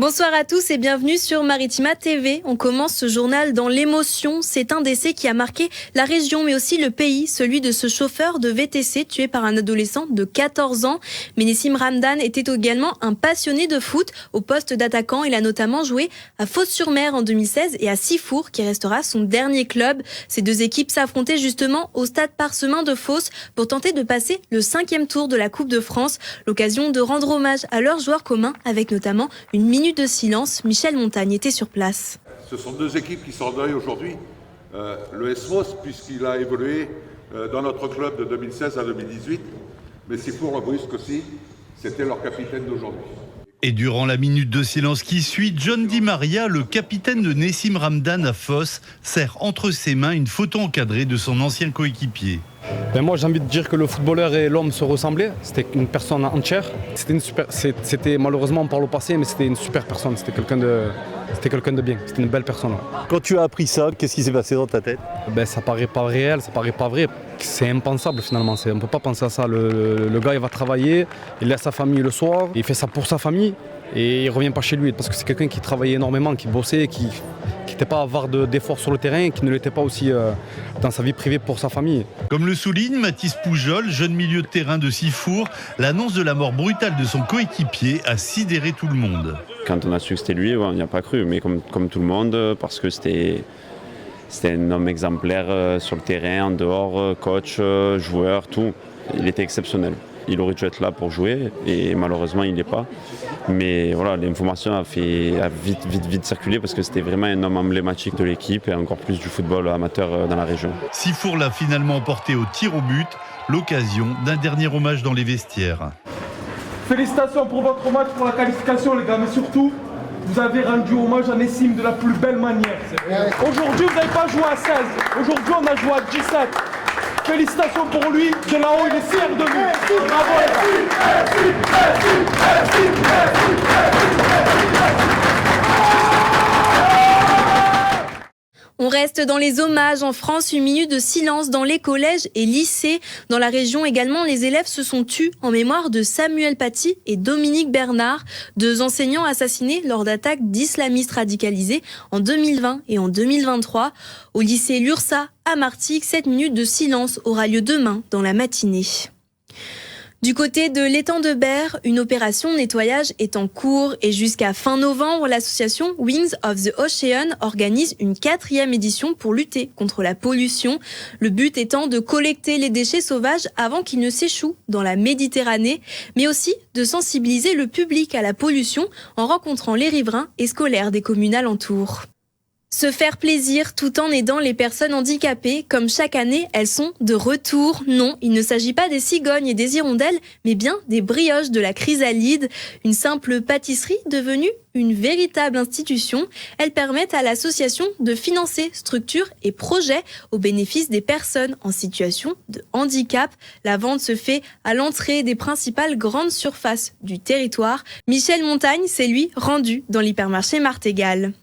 Bonsoir à tous et bienvenue sur Maritima TV. On commence ce journal dans l'émotion. C'est un décès qui a marqué la région mais aussi le pays, celui de ce chauffeur de VTC tué par un adolescent de 14 ans. Mais Nessim Ramdan était également un passionné de foot. Au poste d'attaquant, il a notamment joué à Fos-sur-Mer en 2016 et à Sifour qui restera son dernier club. Ces deux équipes s'affrontaient justement au stade Parsemin de Fos pour tenter de passer le 5e tour de la Coupe de France. L'occasion de rendre hommage à leurs joueurs communs avec notamment une minute de silence. Michel Montagne était sur place. Ce sont deux équipes qui sont en deuil aujourd'hui. Le SMOS, puisqu'il a évolué dans notre club de 2016 à 2018, mais Sifour le Brusque aussi, c'était leur capitaine d'aujourd'hui. Et durant la minute de silence qui suit, John Di Maria, le capitaine de Nessim Ramdan à Fos, serre entre ses mains une photo encadrée de son ancien coéquipier. Moi j'ai envie de dire que le footballeur et l'homme se ressemblaient, c'était une personne entière. C'était malheureusement par le passé, mais c'était une super personne, c'était quelqu'un de bien, c'était une belle personne. Quand tu as appris ça, qu'est-ce qui s'est passé dans ta tête? Ça paraît pas réel, ça paraît pas vrai, c'est impensable finalement, on ne peut pas penser à ça. Le gars il va travailler, il laisse sa famille le soir, il fait ça pour sa famille et il revient pas chez lui parce que c'est quelqu'un qui travaillait énormément, qui bossait, qui n'était pas avare d'efforts sur le terrain, qui ne l'était pas aussi dans sa vie privée pour sa famille. Comme le souligne Mathis Poujol, jeune milieu de terrain de Sifour, l'annonce de la mort brutale de son coéquipier a sidéré tout le monde. Quand on a su que c'était lui, on n'y a pas cru, mais comme tout le monde, parce que c'était un homme exemplaire sur le terrain, en dehors, coach, joueur, tout. Il était exceptionnel. Il aurait dû être là pour jouer et malheureusement il n'est pas. Mais voilà, l'information a vite circulé parce que c'était vraiment un homme emblématique de l'équipe et encore plus du football amateur dans la région. Sifour l'a finalement emporté au tir au but, l'occasion d'un dernier hommage dans les vestiaires. Félicitations pour votre match, pour la qualification les gars, mais surtout, vous avez rendu hommage à Nessim de la plus belle manière. Aujourd'hui, vous n'avez pas joué à 16, aujourd'hui on a joué à 17. Félicitations pour lui, de là-haut il est fier de nous. Bravo On reste dans les hommages en France, une minute de silence dans les collèges et lycées. Dans la région également, les élèves se sont tus en mémoire de Samuel Paty et Dominique Bernard, deux enseignants assassinés lors d'attaques d'islamistes radicalisés en 2020 et en 2023. Au lycée Lursa à Martigues, 7 minutes de silence aura lieu demain dans la matinée. Du côté de l'étang de Berre, une opération nettoyage est en cours et jusqu'à fin novembre, l'association Wings of the Ocean organise une 4e édition pour lutter contre la pollution. Le but étant de collecter les déchets sauvages avant qu'ils ne s'échouent dans la Méditerranée, mais aussi de sensibiliser le public à la pollution en rencontrant les riverains et scolaires des communes alentours. Se faire plaisir tout en aidant les personnes handicapées, comme chaque année, elles sont de retour. Non, il ne s'agit pas des cigognes et des hirondelles, mais bien des brioches de la Chrysalide, une simple pâtisserie devenue une véritable institution. Elles permettent à l'association de financer structures et projets au bénéfice des personnes en situation de handicap. La vente se fait à l'entrée des principales grandes surfaces du territoire. Michel Montagne s'est lui rendu dans l'hypermarché Martégal.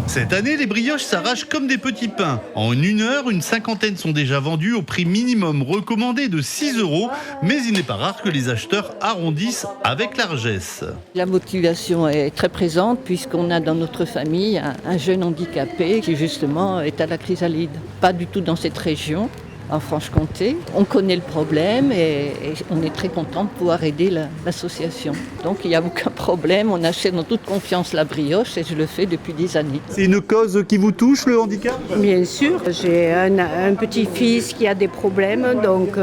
Cette année, les brioches s'arrachent comme des petits pains. En 1 heure, une cinquantaine sont déjà vendues au prix minimum recommandé de 6 €, mais il n'est pas rare que les acheteurs arrondissent avec largesse. La motivation est très présente puisqu'on a dans notre famille un jeune handicapé qui justement est à la Chrysalide. Pas du tout dans cette région, en Franche-Comté. On connaît le problème et on est très content de pouvoir aider l'association. Donc il n'y a aucun problème, on achète en toute confiance la brioche et je le fais depuis des années. C'est une cause qui vous touche, le handicap? Bien sûr, j'ai un petit-fils qui a des problèmes, donc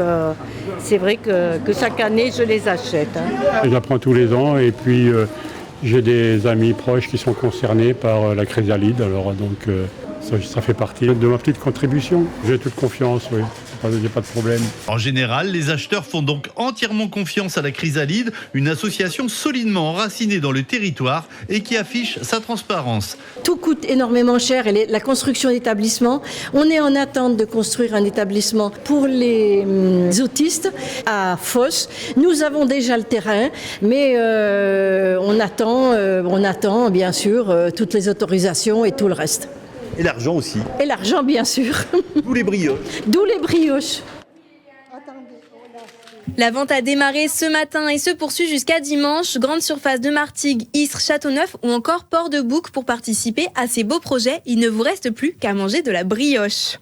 c'est vrai que chaque année je les achète. Je la prends tous les ans et puis j'ai des amis proches qui sont concernés par la Chrysalide, alors donc ça fait partie de ma petite contribution. J'ai toute confiance, oui. Il n'y a pas de problème. En général, les acheteurs font donc entièrement confiance à la Chrysalide, une association solidement enracinée dans le territoire et qui affiche sa transparence. Tout coûte énormément cher et la construction d'établissements. On est en attente de construire un établissement pour les autistes à Fos. Nous avons déjà le terrain, mais on attend bien sûr toutes les autorisations et tout le reste. Et l'argent aussi. Et l'argent, bien sûr. D'où les brioches. D'où les brioches. La vente a démarré ce matin et se poursuit jusqu'à dimanche. Grande surface de Martigues, Istres, Châteauneuf ou encore Port-de-Bouc. Pour participer à ces beaux projets, il ne vous reste plus qu'à manger de la brioche.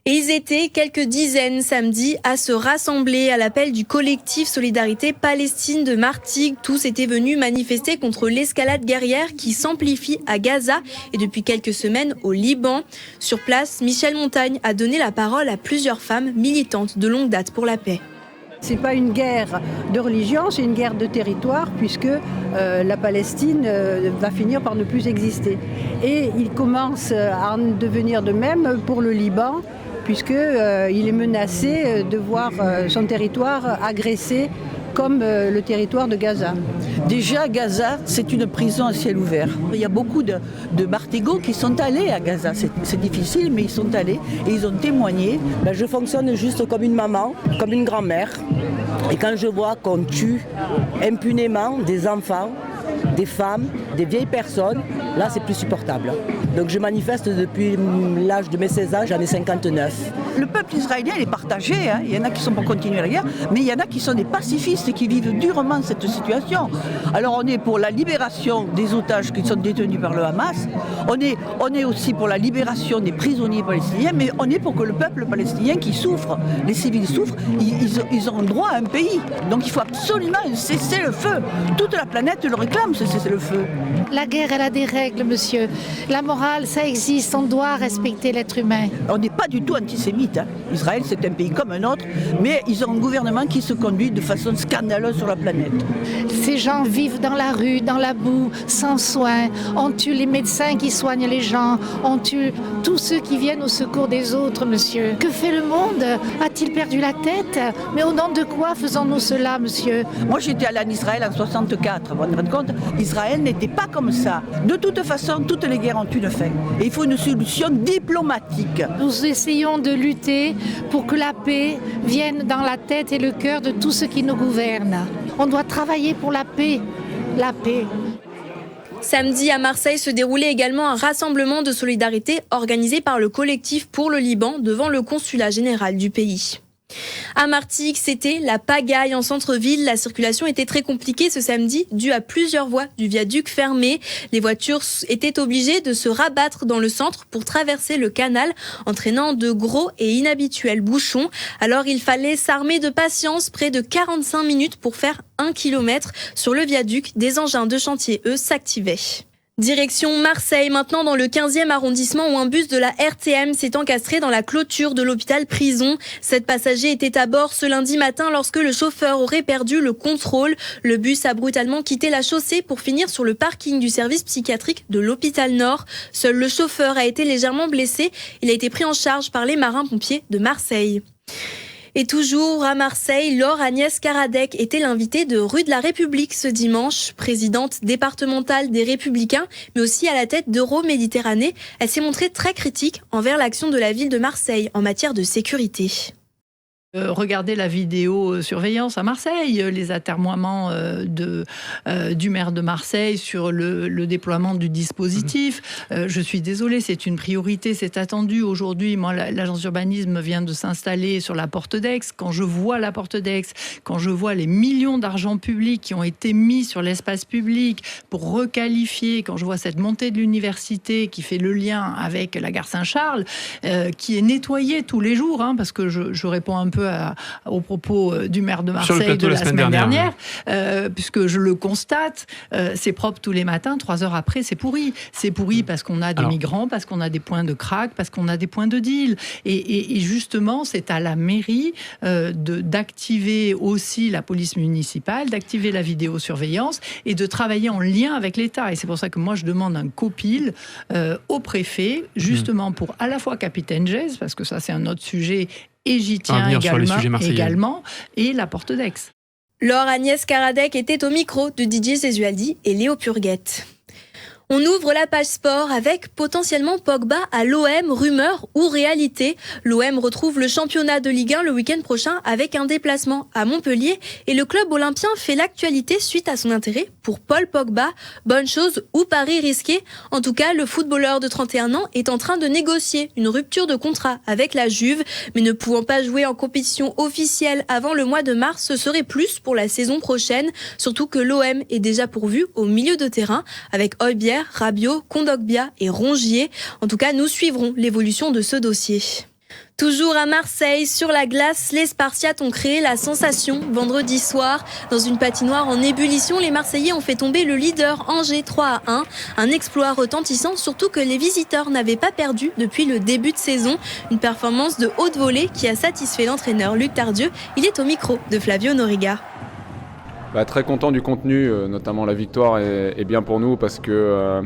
Et ils étaient quelques dizaines samedi à se rassembler à l'appel du collectif Solidarité Palestine de Martigues. Tous étaient venus manifester contre l'escalade guerrière qui s'amplifie à Gaza et depuis quelques semaines au Liban. Sur place, Michel Montagne a donné la parole à plusieurs femmes militantes de longue date pour la paix. C'est pas une guerre de religion, c'est une guerre de territoire puisque la Palestine va finir par ne plus exister. Et il commence à en devenir de même pour le Liban puisqu'il est menacé de voir son territoire agressé comme le territoire de Gaza. Déjà, Gaza, c'est une prison à ciel ouvert. Il y a beaucoup de Martigaux qui sont allés à Gaza. C'est difficile, mais ils sont allés et ils ont témoigné. Je fonctionne juste comme une maman, comme une grand-mère. Et quand je vois qu'on tue impunément des enfants, des femmes, des vieilles personnes, là c'est plus supportable. Donc je manifeste depuis l'âge de mes 16 ans, j'en ai 59. Le peuple israélien est partagé, il y en a qui sont pour continuer la guerre, mais il y en a qui sont des pacifistes qui vivent durement cette situation. Alors on est pour la libération des otages qui sont détenus par le Hamas, on est aussi pour la libération des prisonniers palestiniens, mais on est pour que le peuple palestinien qui souffre, les civils souffrent, ils ont droit à un pays. Donc il faut absolument cesser le feu. Toute la planète le réclame, cesser le feu. La guerre, elle a des règles, monsieur. La morale, ça existe, on doit respecter l'être humain. On n'est pas du tout antisémite. Israël, c'est un pays comme un autre, mais ils ont un gouvernement qui se conduit de façon scandaleuse sur la planète. Ces gens vivent dans la rue, dans la boue, sans soins. On tue les médecins qui soignent les gens. On tue tous ceux qui viennent au secours des autres, monsieur. Que fait le monde? A-t-il perdu la tête? Mais au nom de quoi faisons-nous cela, monsieur? Moi, j'étais allée en Israël en 64. Vous vous rendez compte? Israël n'était pas comme ça. De toute façon, toutes les guerres ont une fin. Et il faut une solution diplomatique. Nous essayons de lutter pour que la paix vienne dans la tête et le cœur de tous ceux qui nous gouvernent. On doit travailler pour la paix. La paix. Samedi, à Marseille, se déroulait également un rassemblement de solidarité organisé par le collectif pour le Liban devant le consulat général du pays. À Martigues, c'était la pagaille en centre-ville. La circulation était très compliquée ce samedi, due à plusieurs voies du viaduc fermées. Les voitures étaient obligées de se rabattre dans le centre pour traverser le canal, entraînant de gros et inhabituels bouchons. Alors il fallait s'armer de patience, près de 45 minutes pour faire 1 kilomètre. Sur le viaduc, des engins de chantier, eux, s'activaient. Direction Marseille, maintenant dans le 15e arrondissement où un bus de la RTM s'est encastré dans la clôture de l'hôpital prison. 7 passagers étaient à bord ce lundi matin lorsque le chauffeur aurait perdu le contrôle. Le bus a brutalement quitté la chaussée pour finir sur le parking du service psychiatrique de l'hôpital Nord. Seul le chauffeur a été légèrement blessé. Il a été pris en charge par les marins-pompiers de Marseille. Et toujours à Marseille, Laure Agnès Karadec était l'invitée de Rue de la République ce dimanche. Présidente départementale des Républicains, mais aussi à la tête d'Euro-Méditerranée, elle s'est montrée très critique envers l'action de la ville de Marseille en matière de sécurité. Regardez la vidéosurveillance à Marseille, les atermoiements du maire de Marseille sur le déploiement du dispositif. Je suis désolée, c'est une priorité, c'est attendu. Aujourd'hui, moi, l'agence d'urbanisme vient de s'installer sur la Porte d'Aix. Quand je vois la Porte d'Aix, quand je vois les millions d'argent public qui ont été mis sur l'espace public pour requalifier, quand je vois cette montée de l'université qui fait le lien avec la gare Saint-Charles, qui est nettoyée tous les jours, parce que je réponds un peu aux propos du maire de Marseille de la semaine dernière, puisque je le constate, c'est propre tous les matins, 3 heures après, c'est pourri. C'est pourri parce qu'on a des migrants, parce qu'on a des points de crack, parce qu'on a des points de deal. Et justement, c'est à la mairie d'activer aussi la police municipale, d'activer la vidéosurveillance et de travailler en lien avec l'État. Et c'est pour ça que moi, je demande un copil au préfet, justement pour à la fois Capitaine Gèze, parce que ça, c'est un autre sujet, et j'y tiens également, et la Porte d'Aix. Laure Agnès Karadec était au micro de Didier Gesualdi et Léo Purguette. On ouvre la page sport avec potentiellement Pogba à l'OM, rumeur ou réalité. L'OM retrouve le championnat de Ligue 1 le week-end prochain avec un déplacement à Montpellier et le club olympien fait l'actualité suite à son intérêt pour Paul Pogba. Bonne chose ou pari risqué? En tout cas, le footballeur de 31 ans est en train de négocier une rupture de contrat avec la Juve, mais ne pouvant pas jouer en compétition officielle avant le mois de mars, ce serait plus pour la saison prochaine, surtout que l'OM est déjà pourvu au milieu de terrain avec Højbjerg, Rabiot, Kondogbia et Rongier. En tout cas, nous suivrons l'évolution de ce dossier. Toujours à Marseille, sur la glace, les Spartiates ont créé la sensation vendredi soir. Dans une patinoire en ébullition, les Marseillais ont fait tomber le leader Angers 3-1. Un exploit retentissant, surtout que les visiteurs n'avaient pas perdu depuis le début de saison. Une performance de haute volée qui a satisfait l'entraîneur Luc Tardieu. Il est au micro de Flavio Noriga. Très content du contenu, notamment la victoire est bien pour nous parce que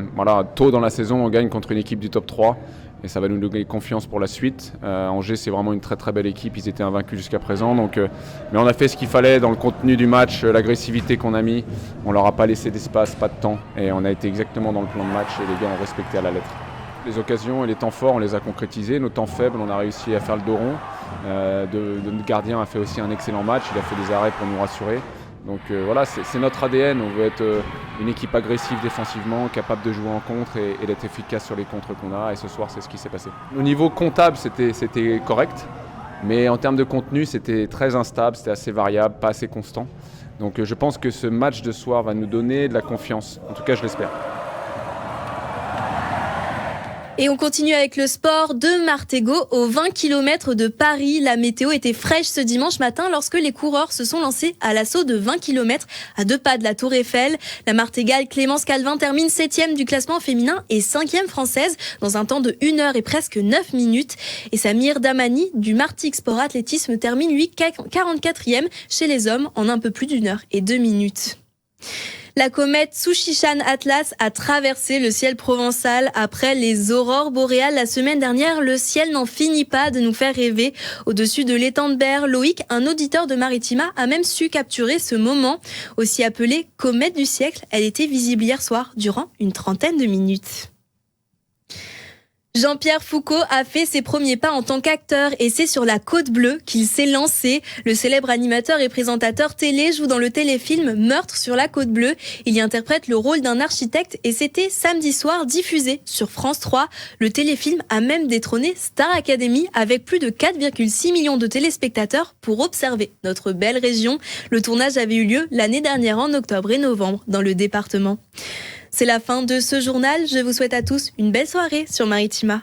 tôt dans la saison on gagne contre une équipe du top 3 et ça va nous donner confiance pour la suite. Angers c'est vraiment une très très belle équipe, ils étaient invaincus jusqu'à présent mais on a fait ce qu'il fallait dans le contenu du match, l'agressivité qu'on a mis, on leur a pas laissé d'espace, pas de temps et on a été exactement dans le plan de match et les gars ont respecté à la lettre. Les occasions et les temps forts on les a concrétisés, nos temps faibles on a réussi à faire le dos rond, notre gardien a fait aussi un excellent match, il a fait des arrêts pour nous rassurer. Donc c'est notre ADN, on veut être une équipe agressive défensivement, capable de jouer en contre et d'être efficace sur les contres qu'on a. Et ce soir, c'est ce qui s'est passé. Au niveau comptable, c'était correct, mais en termes de contenu, c'était très instable, c'était assez variable, pas assez constant. Donc je pense que ce match de soir va nous donner de la confiance, en tout cas je l'espère. Et on continue avec le sport de Martégo aux 20 km de Paris. La météo était fraîche ce dimanche matin lorsque les coureurs se sont lancés à l'assaut de 20 km à 2 pas de la Tour Eiffel. La Martégale Clémence Calvin termine 7e du classement féminin et 5e française dans un temps de 1 heure et presque 9 minutes. Et Samir Damani du Martix Sport Athlétisme termine lui 44e chez les hommes en un peu plus d'1 heure et 2 minutes. La comète Tsuchishan Atlas a traversé le ciel provençal après les aurores boréales la semaine dernière. Le ciel n'en finit pas de nous faire rêver. Au-dessus de l'étang de Berre, Loïc, un auditeur de Maritima, a même su capturer ce moment. Aussi appelée comète du siècle, elle était visible hier soir durant une 30aine de minutes. Jean-Pierre Foucault a fait ses premiers pas en tant qu'acteur et c'est sur la Côte Bleue qu'il s'est lancé. Le célèbre animateur et présentateur télé joue dans le téléfilm Meurtre sur la Côte Bleue. Il y interprète le rôle d'un architecte et c'était samedi soir diffusé sur France 3. Le téléfilm a même détrôné Star Academy avec plus de 4,6 millions de téléspectateurs pour observer notre belle région. Le tournage avait eu lieu l'année dernière en octobre et novembre dans le département. C'est la fin de ce journal. Je vous souhaite à tous une belle soirée sur Maritima.